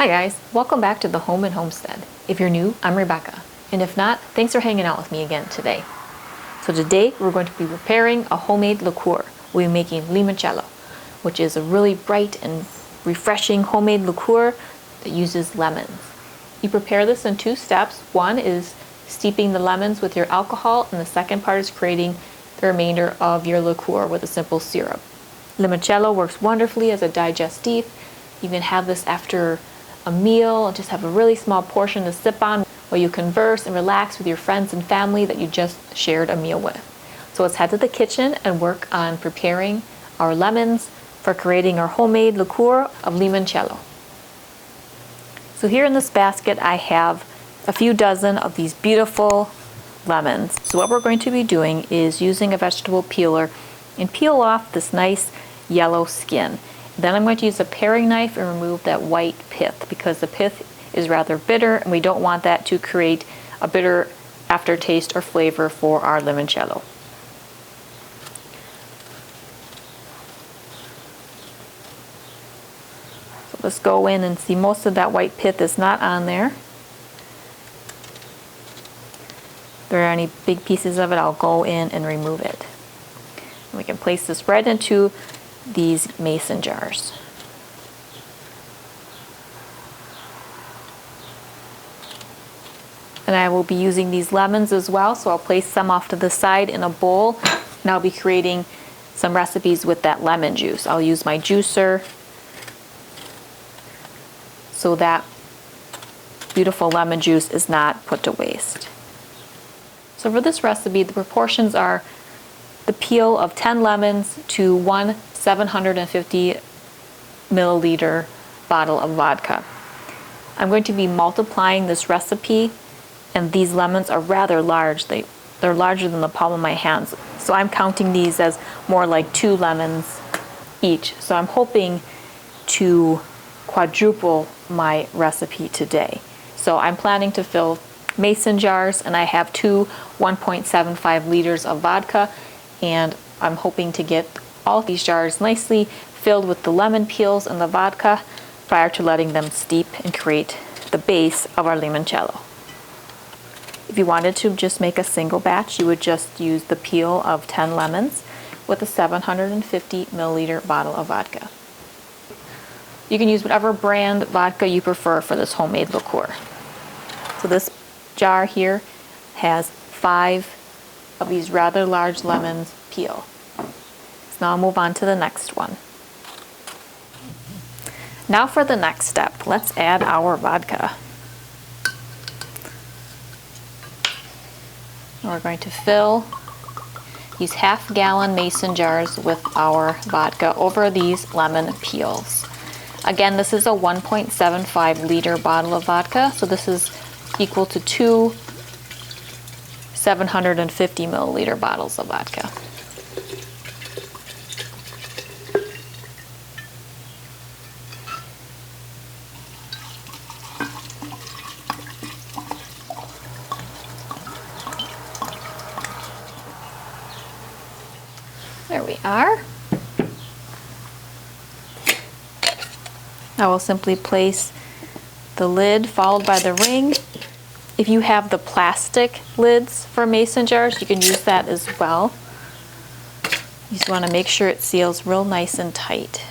Hi guys, welcome back to the Home and Homestead. If you're new, I'm Rebecca, and if not, thanks for hanging out with me again today. So today we're going to be preparing a homemade liqueur. We're making limoncello, which is a really bright and refreshing homemade liqueur that uses lemons. You prepare this in two steps. One is steeping the lemons with your alcohol, and the second part is creating the remainder of your liqueur with a simple syrup. Limoncello works wonderfully as a digestif. You can have this after a meal and just have a really small portion to sip on while you converse and relax with your friends and family that you just shared a meal with. So let's head to the kitchen and work on preparing our lemons for creating our homemade liqueur of limoncello. So here in this basket I have a few dozen of these beautiful lemons. So what we're going to be doing is using a vegetable peeler and peel off this nice yellow skin. Then I'm going to use a paring knife and remove that white pith because the pith is rather bitter and we don't want that to create a bitter aftertaste or flavor for our limoncello. So let's go in and see most of that white pith is not on there. If there are any big pieces of it, I'll go in and remove it. And we can place this right into these mason jars. And I will be using these lemons as well, so I'll place some off to the side in a bowl, and I'll be creating some recipes with that lemon juice. I'll use my juicer so that beautiful lemon juice is not put to waste. So for this recipe, the proportions are the peel of 10 lemons to one 750 milliliter bottle of vodka. I'm going to be multiplying this recipe, and these lemons are rather large. They're larger than the palm of my hands. So I'm counting these as more like 2 lemons each. So I'm hoping to quadruple my recipe today. So I'm planning to fill mason jars, and I have two 1.75 liters of vodka, and I'm hoping to get all of these jars nicely filled with the lemon peels and the vodka prior to letting them steep and create the base of our limoncello. If you wanted to just make a single batch, you would just use the peel of 10 lemons with a 750 milliliter bottle of vodka. You can use whatever brand vodka you prefer for this homemade liqueur. So this jar here has 5 of these rather large lemons peel. So now I'll move on to the next one. Now for the next step, let's add our vodka. We're going to fill these half-gallon mason jars with our vodka over these lemon peels. Again, this is a 1.75 liter bottle of vodka, so this is equal to 2 750 milliliter bottles of vodka. There we are. I will simply place the lid followed by the ring. If you have the plastic lids for mason jars, you can use that as well. You just want to make sure it seals real nice and tight.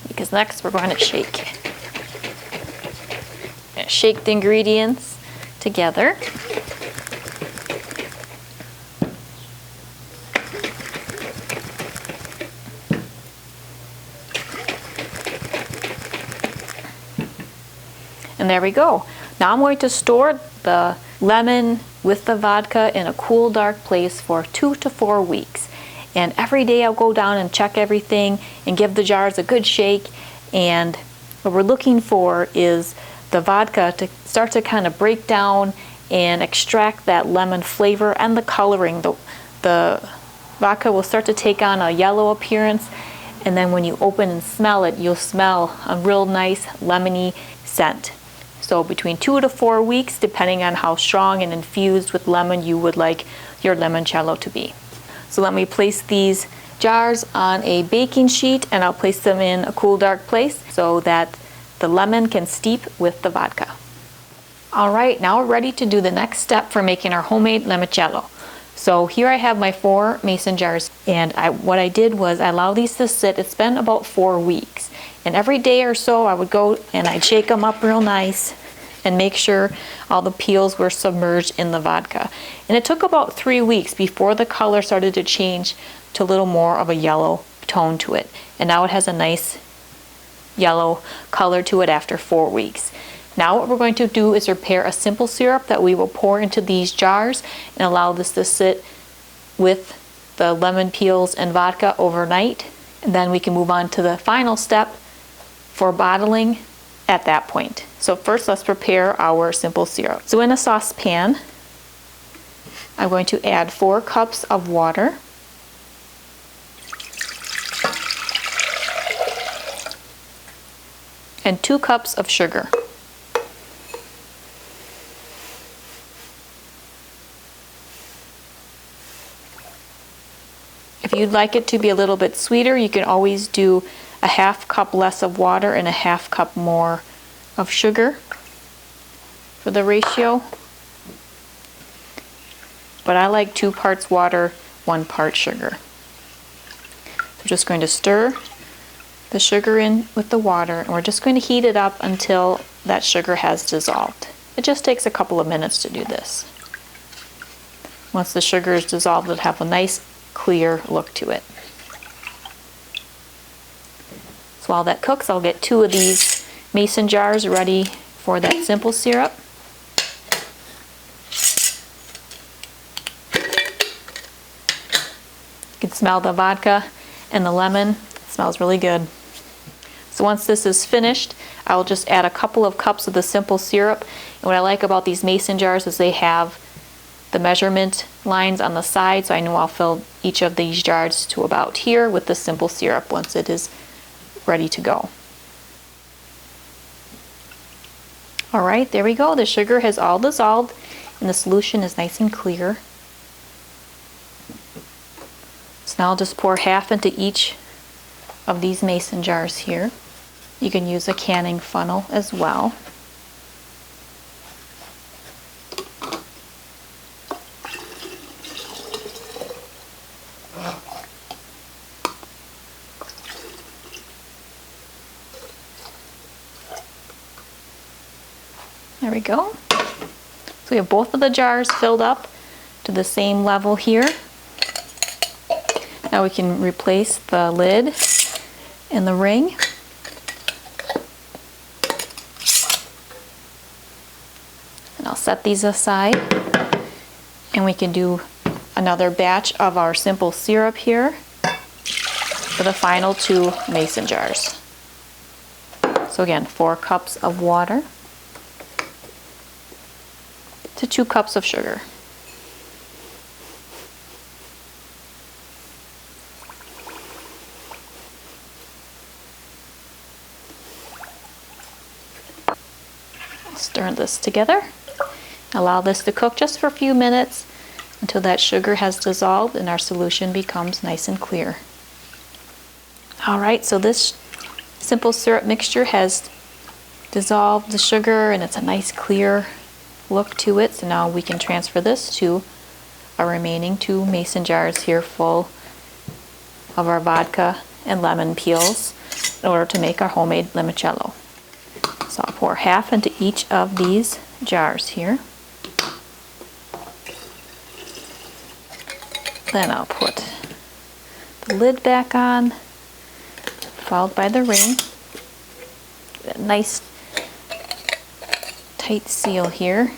Because next we're going to shake. Shake the ingredients together. And there we go. Now I'm going to store the lemon with the vodka in a cool, dark place for 2 to 4 weeks. And every day I'll go down and check everything and give the jars a good shake. And what we're looking for is the vodka to start to kind of break down and extract that lemon flavor and the coloring. The vodka will start to take on a yellow appearance, and then when you open and smell it, you'll smell a real nice lemony scent. So between 2 to 4 weeks, depending on how strong and infused with lemon you would like your limoncello to be. So let me place these jars on a baking sheet, and I'll place them in a cool, dark place so that the lemon can steep with the vodka. All right, now we're ready to do the next step for making our homemade limoncello. So here I have my 4 mason jars, and what I did was I allowed these to sit. It's been about 4 weeks, and every day or so I would go and I'd shake them up real nice and make sure all the peels were submerged in the vodka. And it took about 3 weeks before the color started to change to a little more of a yellow tone to it. And now it has a nice yellow color to it after 4 weeks. Now what we're going to do is prepare a simple syrup that we will pour into these jars and allow this to sit with the lemon peels and vodka overnight. And then we can move on to the final step for bottling at that point. So first let's prepare our simple syrup. So in a saucepan, I'm going to add 4 cups of water. And 2 cups of sugar. If you'd like it to be a little bit sweeter, you can always do a 1/2 cup less of water and a 1/2 cup more of sugar for the ratio. But I like 2 parts water, 1 part sugar. I'm just going to stir the sugar in with the water, and we're just going to heat it up until that sugar has dissolved. It just takes a couple of minutes to do this. Once the sugar is dissolved, it'll have a nice clear look to it. So while that cooks, I'll get 2 of these mason jars ready for that simple syrup. You can smell the vodka and the lemon. It smells really good. So once this is finished, I'll just add a couple of cups of the simple syrup. And what I like about these mason jars is they have the measurement lines on the side, so I know I'll fill each of these jars to about here with the simple syrup once it is ready to go. All right, there we go. The sugar has all dissolved and the solution is nice and clear. So now I'll just pour 1/2 into each of these mason jars here. You can use a canning funnel as well. There we go. So we have both of the jars filled up to the same level here. Now we can replace the lid and the ring. And I'll set these aside, and we can do another batch of our simple syrup here for the final 2 mason jars. So again, 4 cups of water to 2 cups of sugar. Stir this together. Allow this to cook just for a few minutes until that sugar has dissolved and our solution becomes nice and clear. Alright, so this simple syrup mixture has dissolved the sugar and it's a nice clear look to it. So now we can transfer this to our remaining 2 mason jars here full of our vodka and lemon peels in order to make our homemade limoncello. So I'll pour 1/2 into each of these jars here. Then I'll put the lid back on, followed by the ring. That nice tight seal here.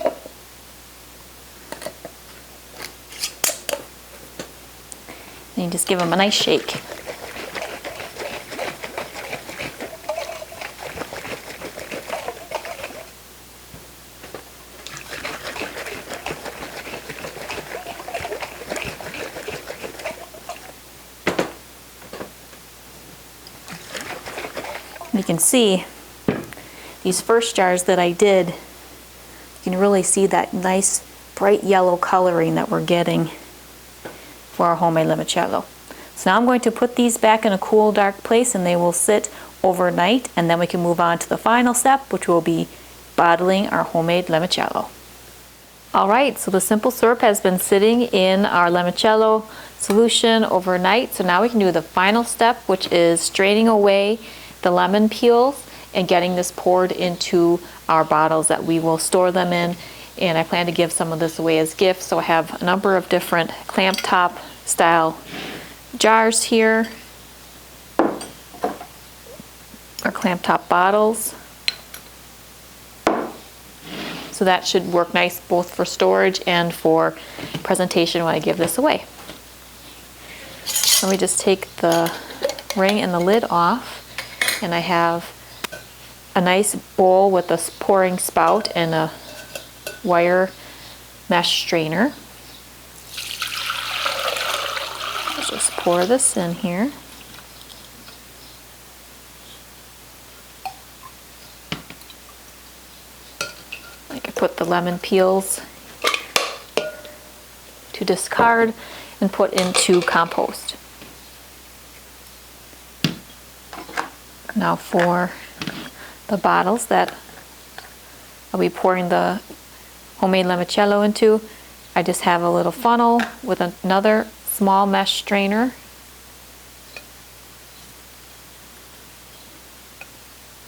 And you just give them a nice shake. You can see these first jars that I did, you can really see that nice bright yellow coloring that we're getting for our homemade limoncello. So now I'm going to put these back in a cool, dark place, and they will sit overnight, and then we can move on to the final step, which will be bottling our homemade limoncello. Alright, so the simple syrup has been sitting in our limoncello solution overnight, so now we can do the final step, which is straining away the lemon peels and getting this poured into our bottles that we will store them in. And I plan to give some of this away as gifts, so I have a number of different clamp top style jars here, or clamp top bottles. So that should work nice both for storage and for presentation when I give this away. Let me just take the ring and the lid off, and I have a nice bowl with a pouring spout and a wire mesh strainer. Let's just pour this in here. I can put the lemon peels to discard and put into compost. Now for the bottles that I'll be pouring the homemade limoncello into, I just have a little funnel with another small mesh strainer.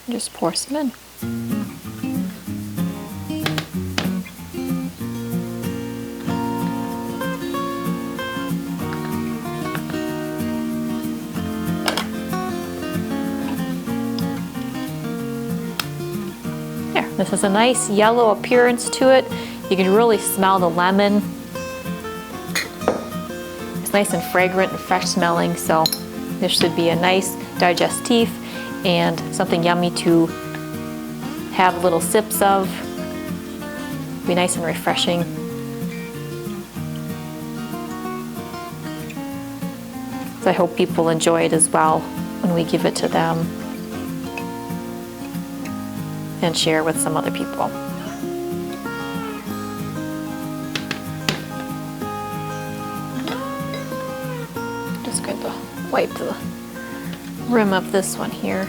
Just pour some in. There, this has a nice yellow appearance to it. You can really smell the lemon. It's nice and fragrant and fresh smelling, so this should be a nice digestif and something yummy to have little sips of. Be nice and refreshing. So I hope people enjoy it as well when we give it to them and share with some other people. Just going to wipe the rim of this one here.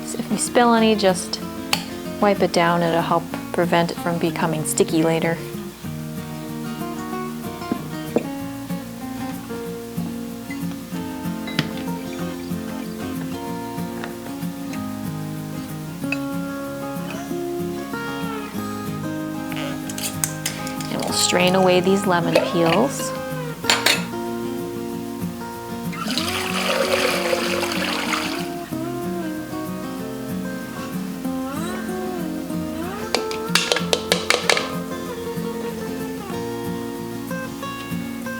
So if you spill any, just wipe it down. It'll help prevent it from becoming sticky later. And we'll strain away these lemon peels.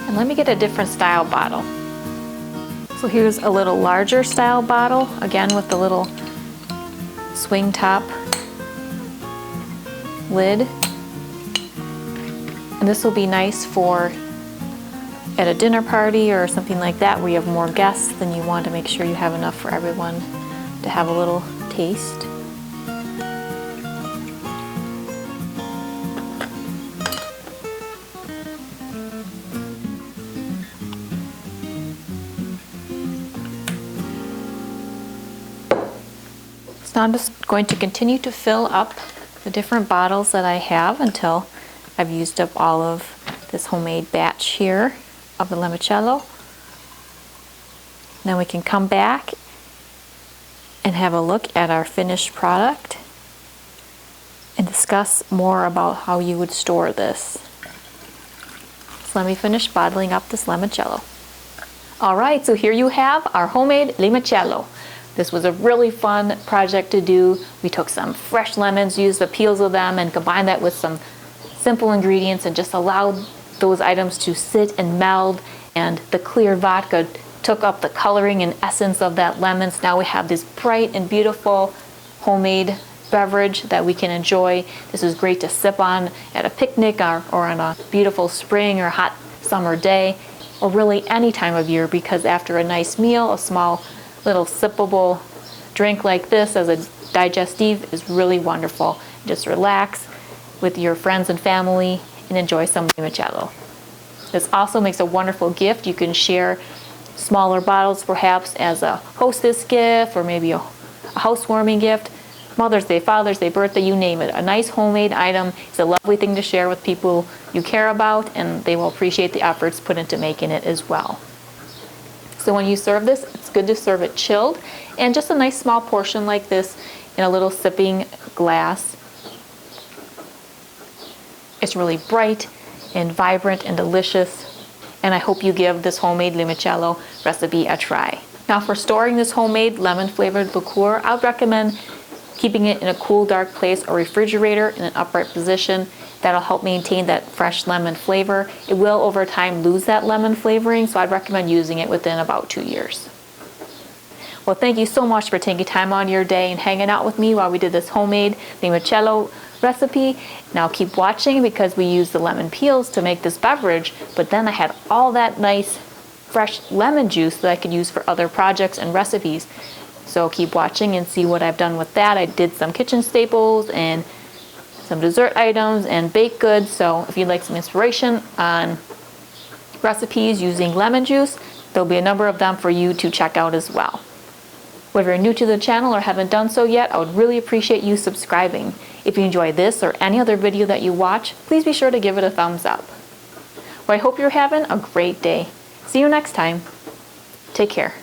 And let me get a different style bottle. So here's a little larger style bottle, again with the little swing top lid. And this will be nice for at a dinner party or something like that where you have more guests, then you want to make sure you have enough for everyone to have a little taste. So I'm just going to continue to fill up the different bottles that I have until I've used up all of this homemade batch here of the limoncello. Then we can come back and have a look at our finished product and discuss more about how you would store this. So let me finish bottling up this limoncello. Alright, so here you have our homemade limoncello. This was a really fun project to do. We took some fresh lemons, used the peels of them, and combined that with some simple ingredients and just allowed those items to sit and meld. And the clear vodka took up the coloring and essence of that lemon. So now we have this bright and beautiful homemade beverage that we can enjoy. This is great to sip on at a picnic or on a beautiful spring or hot summer day, or really any time of year, because after a nice meal, a small little sippable drink like this as a digestif is really wonderful. Just relax with your friends and family and enjoy some limoncello. This also makes a wonderful gift. You can share smaller bottles perhaps as a hostess gift or maybe a housewarming gift. Mother's Day, Father's Day, birthday, you name it. A nice homemade item is a lovely thing to share with people you care about, and they will appreciate the efforts put into making it as well. So when you serve this, it's good to serve it chilled, and just a nice small portion like this in a little sipping glass. It's really bright and vibrant and delicious, and I hope you give this homemade limoncello recipe a try. Now for storing this homemade lemon-flavored liqueur, I would recommend keeping it in a cool, dark place or refrigerator in an upright position. That'll help maintain that fresh lemon flavor. It will over time lose that lemon flavoring, so I'd recommend using it within about 2 years. Well, thank you so much for taking time out of your day and hanging out with me while we did this homemade limoncello recipe. Now keep watching because we used the lemon peels to make this beverage, but then I had all that nice fresh lemon juice that I could use for other projects and recipes. So keep watching and see what I've done with that. I did some kitchen staples and some dessert items and baked goods. So if you'd like some inspiration on recipes using lemon juice, there'll be a number of them for you to check out as well. Whether you're new to the channel or haven't done so yet, I would really appreciate you subscribing. If you enjoy this or any other video that you watch, please be sure to give it a thumbs up. Well, I hope you're having a great day. See you next time. Take care.